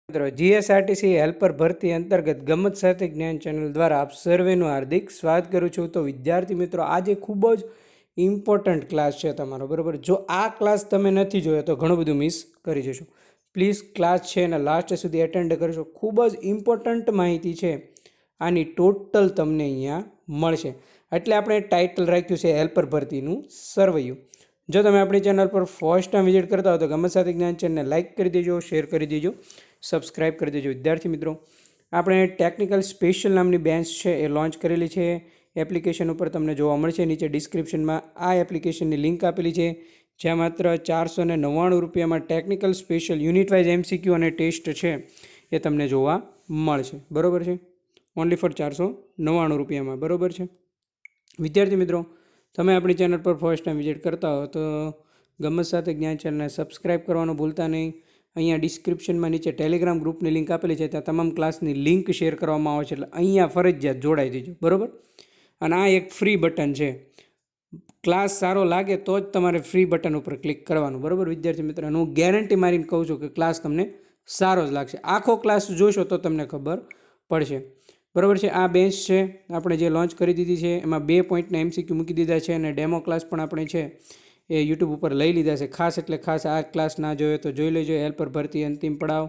મિત્રો GSRTC helper ભરતી અંતર્ગત ગમત સાથે જ્ઞાન ચેનલ દ્વારા આપ સર્વેનું હાર્દિક સ્વાગત કરું છું. તો વિદ્યાર્થી મિત્રો, આજે ખૂબ જ ઇમ્પોર્ટન્ટ ક્લાસ છે તમારો, બરાબર. જો આ ક્લાસ તમે નથી જોયો તો ઘણું બધું મિસ કરી જશો. પ્લીઝ ક્લાસ છે અને લાસ્ટ સુધી એટેન્ડ કરશો. ખૂબ જ ઇમ્પોર્ટન્ટ માહિતી છે, આની ટોટલ તમને અહીંયા મળશે. એટલે આપણે ટાઇટલ રાખ્યું છે હેલ્પર ભરતીનું સર્વૈયું. જો તમે આપણી ચેનલ પર ફર્સ્ટ ટાઈમ વિઝિટ કરતા હો તો ગમત સાથે જ્ઞાન ચેનલને લાઇક કરી દેજો, શેર કરી દેજો, સબસ્ક્રાઇબ કરી દેજો. વિદ્યાર્થી મિત્રો, આપણે ટેકનિકલ સ્પેશિયલ નામની બેન્ચ છે એ લોન્ચ કરેલી છે. એપ્લિકેશન ઉપર તમને જોવા મળશે. નીચે ડિસ્ક્રિપ્શનમાં આ એપ્લિકેશનની લિંક આપેલી છે, જ્યાં માત્ર 499 રૂપિયામાં technical special unit wise MCQ અને ટેસ્ટ છે એ તમને જોવા મળશે, બરાબર છે. ઓનલી ફોર 499 રૂપિયામાં, બરાબર છે. વિદ્યાર્થી મિત્રો, તમે આપણી ચેનલ પર ફર્સ્ટ ટાઈમ વિઝિટ કરતા હો તો ગમત સાથે જ્ઞાન ચેનલને સબસ્ક્રાઇબ કરવાનું ભૂલતા નહીં. અહીંયા ડિસ્ક્રિપ્શનમાં નીચે ટેલિગ્રામ ગ્રુપની લિંક આપેલી છે, ત્યાં તમામ ક્લાસની લિંક શેર કરવામાં આવે છે, એટલે અહીંયા ફરજિયાત જોડાઈ દેજો, બરાબર. અને આ એક ફ્રી બટન છે. ક્લાસ સારો લાગે તો જ તમારે ફ્રી બટન ઉપર ક્લિક કરવાનું, બરાબર વિદ્યાર્થી મિત્રો. અને હું ગેરંટી મારીને કહું છું કે ક્લાસ તમને સારો જ લાગશે. આખો ક્લાસ જોશો તો તમને ખબર પડશે, બરાબર છે. આ બેન્ચ છે આપણે જે લોન્ચ કરી દીધી છે, એમાં 2 પોઈન્ટના MCQ મૂકી દીધા છે અને ડેમો ક્લાસ પણ આપણે છે એ યુટ્યુબ ઉપર લઈ લીધા છે. ખાસ એટલે ખાસ આ ક્લાસ ના જોયો તો જોઈ લેજો. હેલ્પર ભરતી અંતિમ પડાવ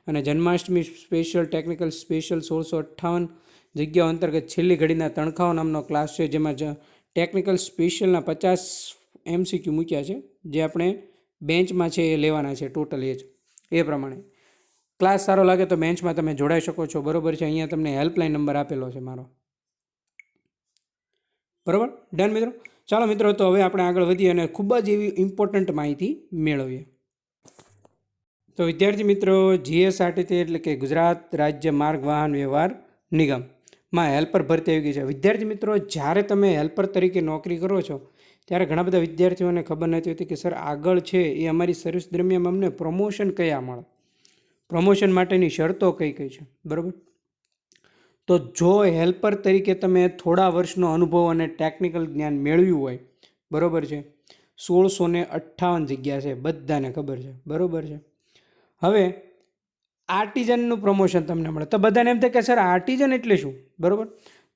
અને જન્માષ્ટમી સ્પેશિયલ ટેકનિકલ સ્પેશિયલ 1658 જગ્યાઓ અંતર્ગત છેલ્લી ઘડીના તણખાઓ નામનો ક્લાસ છે, જેમાં ટેકનિકલ સ્પેશિયલના 50 MCQ મૂક્યા છે, જે આપણે બેન્ચમાં છે એ લેવાના છે ટોટલ એ પ્રમાણે. ક્લાસ સારો લાગે તો બેન્ચમાં તમે જોડાઈ શકો છો, બરાબર છે. અહીંયા તમને હેલ્પલાઇન નંબર આપેલો છે મારો, બરાબર. ડન મિત્રો. ચાલો મિત્રો, તો હવે આપણે આગળ વધીએ અને ખૂબ જ એવી ઇમ્પોર્ટન્ટ માહિતી મેળવીએ. તો વિદ્યાર્થી મિત્રો, જીએસઆરટીસી એટલે કે ગુજરાત રાજ્ય માર્ગ વાહન વ્યવહાર નિગમમાં હેલ્પર ભરતી આવી ગઈ છે. વિદ્યાર્થી મિત્રો, જ્યારે તમે હેલ્પર તરીકે નોકરી કરો છો ત્યારે ઘણા બધા વિદ્યાર્થીઓને ખબર નથી હોતી કે સર આગળ છે એ અમારી સર્વિસ દરમિયાન અમને પ્રમોશન કયા મળે, પ્રમોશન માટેની શરતો કઈ કઈ છે, બરાબર. તો જો હેલ્પર તરીકે તમે થોડા વર્ષનો અનુભવ અને ટેકનિકલ જ્ઞાન મેળવ્યું હોય, બરાબર છે, 1658 જગ્યા છે, બધાને ખબર છે, બરાબર છે. હવે આર્ટિઝનનું પ્રમોશન તમને મળે તો બધાને એમ થાય કે સર આર્ટિઝન એટલે શું, બરાબર.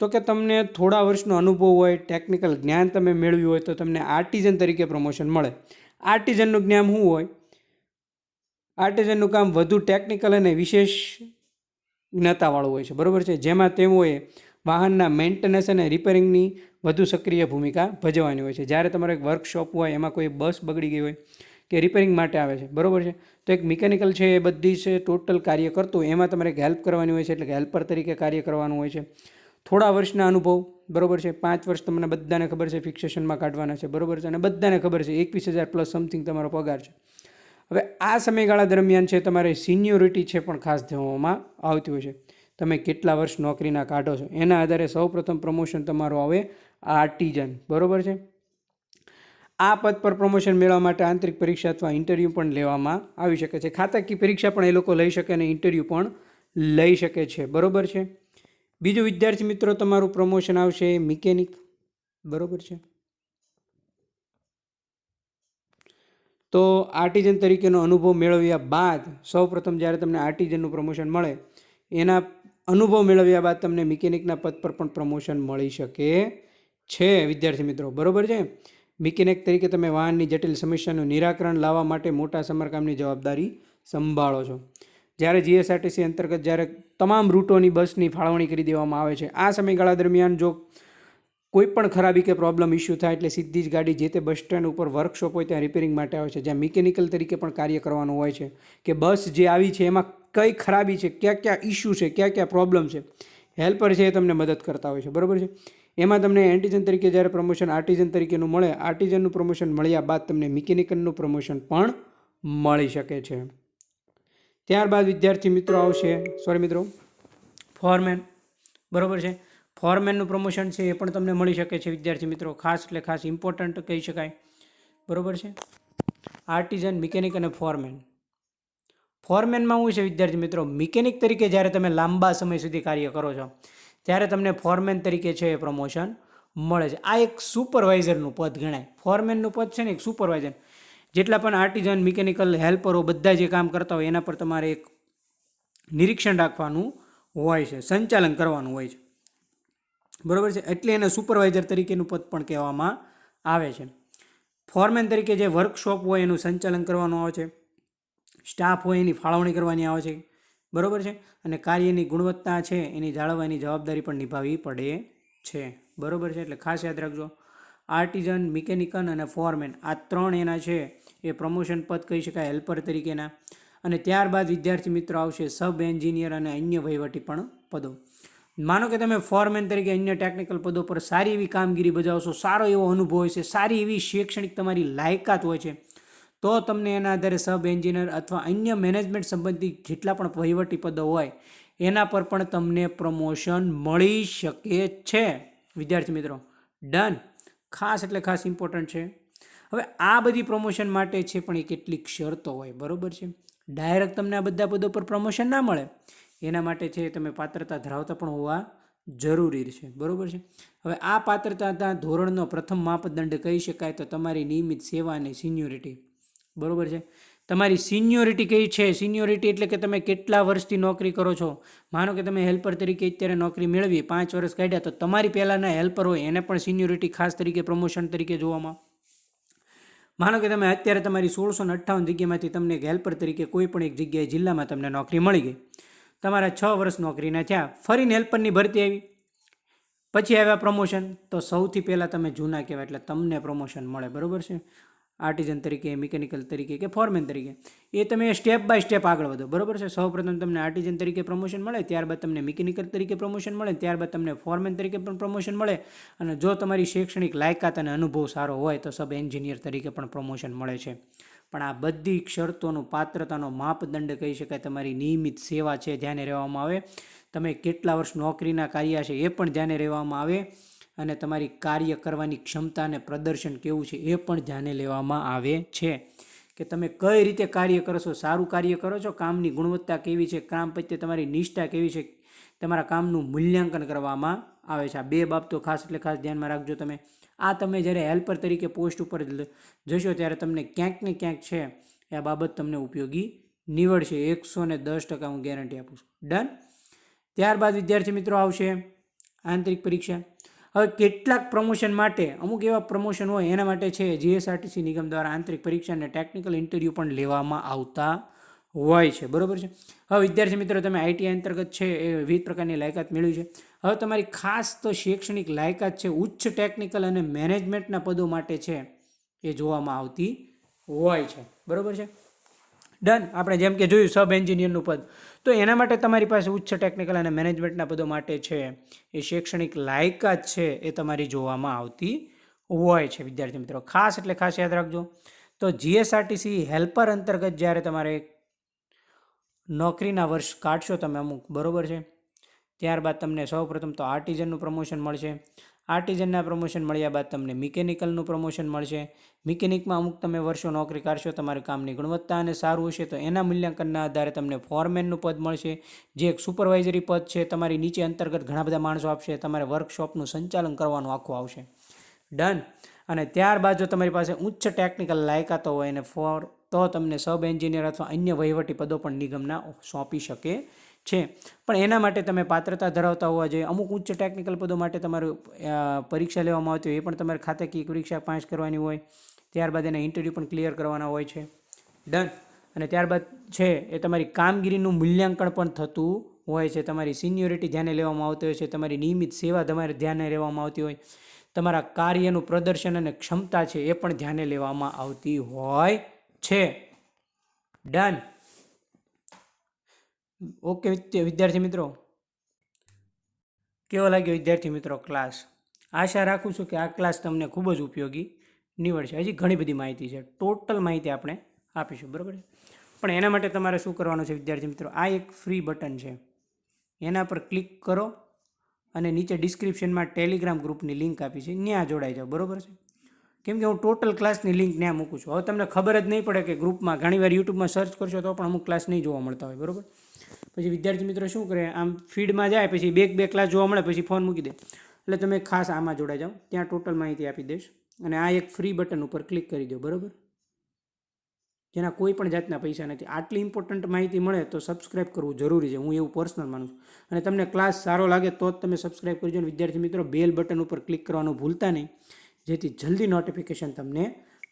તો કે તમને થોડા વર્ષનો અનુભવ હોય, ટેકનિકલ જ્ઞાન તમે મેળવ્યું હોય તો તમને આર્ટિઝન તરીકે પ્રમોશન મળે. આર્ટિઝનનું જ્ઞાન શું હોય? આર્ટિઝનનું કામ વધુ ટેકનિકલ અને વિશેષ જ્ઞતાવાળું હોય છે, બરાબર છે, જેમાં તેઓએ વાહનના મેન્ટેનન્સ અને રિપેરિંગની વધુ સક્રિય ભૂમિકા ભજવવાની હોય છે. જ્યારે તમારો એક વર્કશોપ હોય, એમાં કોઈ બસ બગડી ગઈ હોય કે રિપેરિંગ માટે આવે છે, બરાબર છે, તો એક મિકેનિકલ છે એ બધી છે ટોટલ કાર્ય કરતું હોય, એમાં તમારે એક હેલ્પ કરવાની હોય છે, એટલે કે હેલ્પર તરીકે કાર્ય કરવાનું હોય છે. થોડા વર્ષના અનુભવ, બરાબર છે, 5 વર્ષ તમને બધાને ખબર છે ફિક્સેશનમાં કાઢવાના છે, બરાબર છે, અને બધાને ખબર છે 21,000 પ્લસ સમથિંગ તમારો પગાર છે. હવે આ સમયગાળા દરમિયાન છે તમારે સિનિયોરિટી છે પણ ખાસ ધ્યાનમાં આવતી હોય છે. તમે કેટલા વર્ષ નોકરીના કાઢો છો એના આધારે સૌપ્રથમ પ્રમોશન તમારું આવે આર્ટિઝન, બરાબર છે. આ પદ પર પ્રમોશન મેળવવા માટે આંતરિક પરીક્ષા અથવા ઇન્ટરવ્યૂ પણ લેવામાં આવી શકે છે. ખાતાકીય પરીક્ષા પણ એ લોકો લઈ શકે અને ઇન્ટરવ્યૂ પણ લઈ શકે છે, બરાબર છે. બીજું વિદ્યાર્થી મિત્રો, તમારું પ્રમોશન આવશે મિકેનિક, બરાબર છે. તો આર્ટિઝન તરીકેનો અનુભવ મેળવ્યા બાદ સૌપ્રથમ જ્યારે તમને આર્ટિઝનનું પ્રમોશન મળે, એના અનુભવ મેળવ્યા બાદ તમને મિકેનિકના પદ પર પણ પ્રમોશન મળી શકે છે, વિદ્યાર્થી મિત્રો, બરાબર છે. મિકેનિક તરીકે તમે વાહનની જટિલ સમસ્યાનું નિરાકરણ લાવવા માટે મોટા સમારકામની જવાબદારી સંભાળો છો. જ્યારે જીએસઆરટીસી અંતર્ગત જ્યારે તમામ રૂટોની બસની ફાળવણી કરી દેવામાં આવે છે, આ સમયગાળા દરમિયાન જો કોઈ પણ ખરાબી કે પ્રોબ્લેમ ઇસ્યુ થાય એટલે સીધી જ ગાડી જે તે બસ સ્ટેન્ડ ઉપર વર્કશોપ હોય ત્યાં રિપેરિંગ માટે આવે છે, જ્યાં મિકેનિકલ તરીકે પણ કાર્ય કરવાનું હોય છે કે બસ જે આવી છે એમાં કઈ ખરાબી છે, ક્યાં ક્યાં ઇસ્યુ છે, ક્યાં ક્યાં પ્રોબ્લેમ છે, હેલ્પર છે એ તમને મદદ કરતા હોય છે, બરાબર છે. એમાં તમને એન્ટિઝન તરીકે જ્યારે પ્રમોશન આર્ટિઝન તરીકેનું મળે, આર્ટિઝનનું પ્રમોશન મળ્યા બાદ તમને મિકેનિકલનું પ્રમોશન પણ મળી શકે છે. ત્યારબાદ વિદ્યાર્થી મિત્રો આવશે ફોરમેન, બરાબર છે. ફોરમેનનું પ્રમોશન છે એ પણ તમને મળી શકે છે વિદ્યાર્થી મિત્રો. ખાસ એટલે ખાસ ઇમ્પોર્ટન્ટ કહી શકાય, બરાબર છે. આર્ટિઝન, મિકેનિક અને ફોરમેન. ફોરમેનમાં શું છે વિદ્યાર્થી મિત્રો? મિકેનિક તરીકે જ્યારે તમે લાંબા સમય સુધી કાર્ય કરો છો ત્યારે તમને ફોરમેન તરીકે છે એ પ્રમોશન મળે છે. આ એક સુપરવાઇઝરનું પદ ગણાય. ફોરમેનનું પદ છે ને એક સુપરવાઇઝર. જેટલા પણ આર્ટિઝન, મિકેનિકલ હેલ્પરો બધા જે કામ કરતા હોય એના પર તમારે એક નિરીક્ષણ રાખવાનું હોય છે, સંચાલન કરવાનું હોય છે, બરાબર છે. એટલે એને સુપરવાઇઝર તરીકેનું પદ પણ કહેવામાં આવે છે. ફોરમેન તરીકે જે વર્કશોપ હોય એનું સંચાલન કરવાનું આવે છે, સ્ટાફ હોય એની ફાળવણી કરવાની આવે છે, બરાબર છે. અને કાર્યની ગુણવત્તા છે એની જાળવવાની જવાબદારી પણ નિભાવવી પડે છે, બરાબર છે. એટલે ખાસ યાદ રાખજો, આર્ટિઝન, મિકેનિકલ અને ફોરમેન આ ત્રણ એના છે એ પ્રમોશન પદ કહી શકાય હેલ્પર તરીકેના. અને ત્યારબાદ વિદ્યાર્થી મિત્રો આવશે સબ એન્જિનિયર અને અન્ય વહીવટી પણ પદો. માનો કે તમે ફોરમેન તરીકે અન્ય ટેકનિકલ પદો પર સારી એવી કામગીરી બજાવશો, સારો એવો અનુભવ હોય છે, સારી એવી શૈક્ષણિક તમારી લાયકાત હોય છે, તો તમને એના આધારે સબ એન્જિનિયર અથવા અન્ય મેનેજમેન્ટ સંબંધિત જેટલા પણ વહીવટી પદો હોય એના પર પણ તમને પ્રમોશન મળી શકે છે, વિદ્યાર્થી મિત્રો. ડન. ખાસ એટલે ખાસ ઇમ્પોર્ટન્ટ છે. હવે આ બધી પ્રમોશન માટે છે પણ એ કેટલીક શરતો હોય, બરાબર છે. ડાયરેક્ટ તમને આ બધા પદો પર પ્રમોશન ના મળે, એના માટે છે તમે પાત્રતા ધરાવતા પણ હોવા જરૂરી છે, બરાબર છે. હવે આ પાત્રતાના ધોરણનો પ્રથમ માપદંડ કહી શકાય તો તમારી નિયમિત સેવા અને સિનિયોરિટી, બરાબર છે. તમારી સિનિયોરિટી કઈ છે? સિનિયોરિટી એટલે કે તમે કેટલા વર્ષથી નોકરી કરો છો. માનો કે તમે હેલ્પર તરીકે અત્યારે નોકરી મેળવી 5 વર્ષ કાઢ્યા, તો તમારી પહેલાંના હેલ્પર હોય એને પણ સિનિયોરિટી ખાસ તરીકે પ્રમોશન તરીકે જોવામાં. માનો કે તમે અત્યારે તમારી 1658 જગ્યામાંથી તમને એક હેલ્પર તરીકે કોઈ પણ એક જગ્યાએ જિલ્લામાં તમને નોકરી મળી ગઈ, તમારા 6 વર્ષ નોકરીના થયા, ફરીને હેલ્પરની ભરતી આવી, પછી આવ્યા પ્રમોશન, તો સૌથી પહેલાં તમે જૂના કહેવાય એટલે તમને પ્રમોશન મળે, બરાબર છે. આર્ટિઝન તરીકે, મિકેનિકલ તરીકે કે ફોરમેન તરીકે એ તમે સ્ટેપ બાય સ્ટેપ આગળ વધો, બરાબર છે. સૌપ્રથમ તમને આર્ટિઝન તરીકે પ્રમોશન મળે, ત્યારબાદ તમને મિકેનિકલ તરીકે પ્રમોશન મળે, ત્યારબાદ તમને ફોરમેન તરીકે પણ પ્રમોશન મળે, અને જો તમારી શૈક્ષણિક લાયકાત અને અનુભવ સારો હોય તો સબ એન્જિનિયર તરીકે પણ પ્રમોશન મળે છે. પણ આ બધી શરતોનું પાત્રતાનો માપદંડ કહી શકાય તમારી નિયમિત સેવા છે, ધ્યાને રહેવામાં આવે. તમે કેટલા વર્ષ નોકરીના કાર્ય છે એ પણ ધ્યાને રહેવામાં આવે, અને તમારી કાર્ય કરવાની ક્ષમતા અને પ્રદર્શન કેવું છે એ પણ ધ્યાને લેવામાં આવે છે, કે તમે કઈ રીતે કાર્ય કરો છો, સારું કાર્ય કરો છો, કામની ગુણવત્તા કેવી છે, કામ પ્રત્યે તમારી નિષ્ઠા કેવી છે, તમારા કામનું મૂલ્યાંકન કરવામાં આવે છે. આ બે બાબતો ખાસ એટલે ખાસ ધ્યાનમાં રાખજો તમે. આ તમે જ્યારે હેલ્પર તરીકે પોસ્ટ ઉપર જશો ત્યારે તમને ક્યાંક ને ક્યાંક છે એ આ બાબત તમને ઉપયોગી નીવડશે, 110% હું ગેરંટી આપું છું. ડન. ત્યારબાદ વિદ્યાર્થી મિત્રો આવશે આંતરિક પરીક્ષા. હવે કેટલાક પ્રમોશન માટે અમુક એવા પ્રમોશન હોય એના માટે છે જીએસઆરટીસી નિગમ દ્વારા આંતરિક પરીક્ષા અને ટેકનિકલ ઇન્ટરવ્યૂ પણ લેવામાં આવતા હોય છે, બરાબર છે. હવે વિદ્યાર્થી મિત્રો તમે આઈટીઆઈ અંતર્ગત છે એ વિવિધ પ્રકારની લાયકાત મેળવી છે. હવે તમારી ખાસ તો શૈક્ષણિક લાયકાત છે ઉચ્ચ ટેકનિકલ અને મેનેજમેન્ટના પદો માટે છે એ જોવામાં આવતી હોય છે, બરાબર છે. ડન. આપણે જેમ કે જોયું સબ એન્જિનિયરનું પદ, તો એના માટે તમારી પાસે ઉચ્ચ ટેકનિકલ અને મેનેજમેન્ટના પદો માટે છે એ શૈક્ષણિક લાયકાત છે એ તમારી જોવામાં આવતી હોય છે, વિદ્યાર્થી મિત્રો. ખાસ એટલે ખાસ યાદ રાખજો. તો જીએસઆરટીસી હેલ્પર અંતર્ગત જ્યારે તમારે નોકરીના વર્ષ કાઢશો તમે અમુક, બરાબર છે, ત્યારબાદ તમને સૌપ્રથમ તો આર્ટિઝનનું પ્રમોશન મળશે. આર્ટિઝનના પ્રમોશન મળ્યા બાદ તમને મિકેનિકલનું પ્રમોશન મળશે. મિકેનિકમાં અમુક તમે વર્ષો નોકરી કાઢશો, તમારી કામની ગુણવત્તા અને સારું હશે તો એના મૂલ્યાંકનના આધારે તમને ફોરમેનનું પદ મળશે, જે એક સુપરવાઇઝરી પદ છે. તમારી નીચે અંતર્ગત ઘણા બધા માણસો આપશે, તમારે વર્કશોપનું સંચાલન કરવાનું આખું આવશે. ડન. અને ત્યારબાદ જો તમારી પાસે ઉચ્ચ ટેકનિકલ લાયકાતો હોય અને તો તમને સબ એન્જિનિયર અથવા અન્ય વહીવટી પદો પણ નિગમના સોંપી શકે છે. પણ એના માટે તમે પાત્રતા ધરાવતા હોવા જોઈએ. અમુક ઉચ્ચ ટેકનિકલ પદો માટે તમારું પરીક્ષા લેવામાં આવતી હોય, એ પણ તમારે ખાતાકીય પરીક્ષા પાસ કરવાની હોય, ત્યારબાદ એના ઇન્ટરવ્યૂ પણ ક્લિયર કરવાના હોય છે. ડન. અને ત્યારબાદ છે એ તમારી કામગીરીનું મૂલ્યાંકન પણ થતું હોય છે, તમારી સિનિયોરિટી ધ્યાને લેવામાં આવતી હોય છે, તમારી નિયમિત સેવા તમારે ધ્યાને લેવામાં આવતી હોય, તમારા કાર્યનું પ્રદર્શન અને ક્ષમતા છે એ પણ ધ્યાને લેવામાં આવતી હોય છે. ડન. ઓકે વિદ્યાર્થી મિત્રો, કેવો લાગ્યો વિદ્યાર્થી મિત્રો ક્લાસ? આશા રાખું છું કે આ ક્લાસ તમને ખૂબ જ ઉપયોગી નીવડશે. હજી ઘણી બધી માહિતી છે, ટોટલ માહિતી આપણે આપીશું, બરાબર છે. પણ એના માટે તમારે શું કરવાનું છે વિદ્યાર્થી મિત્રો? આ એક ફ્રી બટન છે, એના પર ક્લિક કરો અને નીચે ડિસ્ક્રિપ્શનમાં ટેલિગ્રામ ગ્રુપની લિંક આપી છે, ત્યાં જોડાઈ જાઓ, બરાબર છે. કેમ કે હું ટોટલ ક્લાસની લિંક ત્યાં મૂકું છું. હવે તમને ખબર જ નહીં પડે કે ગ્રુપમાં, ઘણીવાર યુટ્યુબમાં સર્ચ કરશો તો પણ અમુક ક્લાસ નહીં જોવા મળતા હોય, બરાબર. પછી વિદ્યાર્થી મિત્રો શું કરે, આમ ફીડમાં જાય, પછી બે ક્લાસ જોવા મળે, પછી ફોન મૂકી દે. એટલે તમે ખાસ આમાં જોડાઈ જાઓ, ત્યાં ટોટલ માહિતી આપી દઈશ. અને આ એક ફ્રી બટન ઉપર ક્લિક કરી દો, બરાબર. જેના કોઈ પણ જાતના પૈસા નથી. આટલી ઇમ્પોર્ટન્ટ માહિતી મળે તો સબસ્ક્રાઇબ કરવું જરૂરી છે, હું એવું પર્સનલ માનું છું. અને તમને ક્લાસ સારો લાગે તો જ તમે સબસ્ક્રાઇબ કરજો. અને વિદ્યાર્થી મિત્રો, બેલ બટન ઉપર ક્લિક કરવાનું ભૂલતા નહીં, જેથી જલ્દી નોટિફિકેશન તમને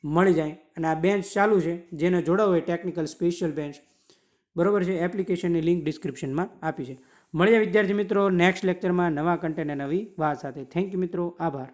મળી જાય. અને આ બેન્ચ ચાલુ છે, જેને જોડાવું હોય ટેકનિકલ સ્પેશિયલ બેન્ચ, બરોબર છે. એપ્લિકેશનની લિંક ડિસ્ક્રિપ્શનમાં આપી છે. મળીએ વિદ્યાર્થી મિત્રો નેક્સ્ટ લેક્ચરમાં નવા કન્ટેન્ટ અને નવી વાત સાથે. થેન્ક યુ મિત્રો, આભાર.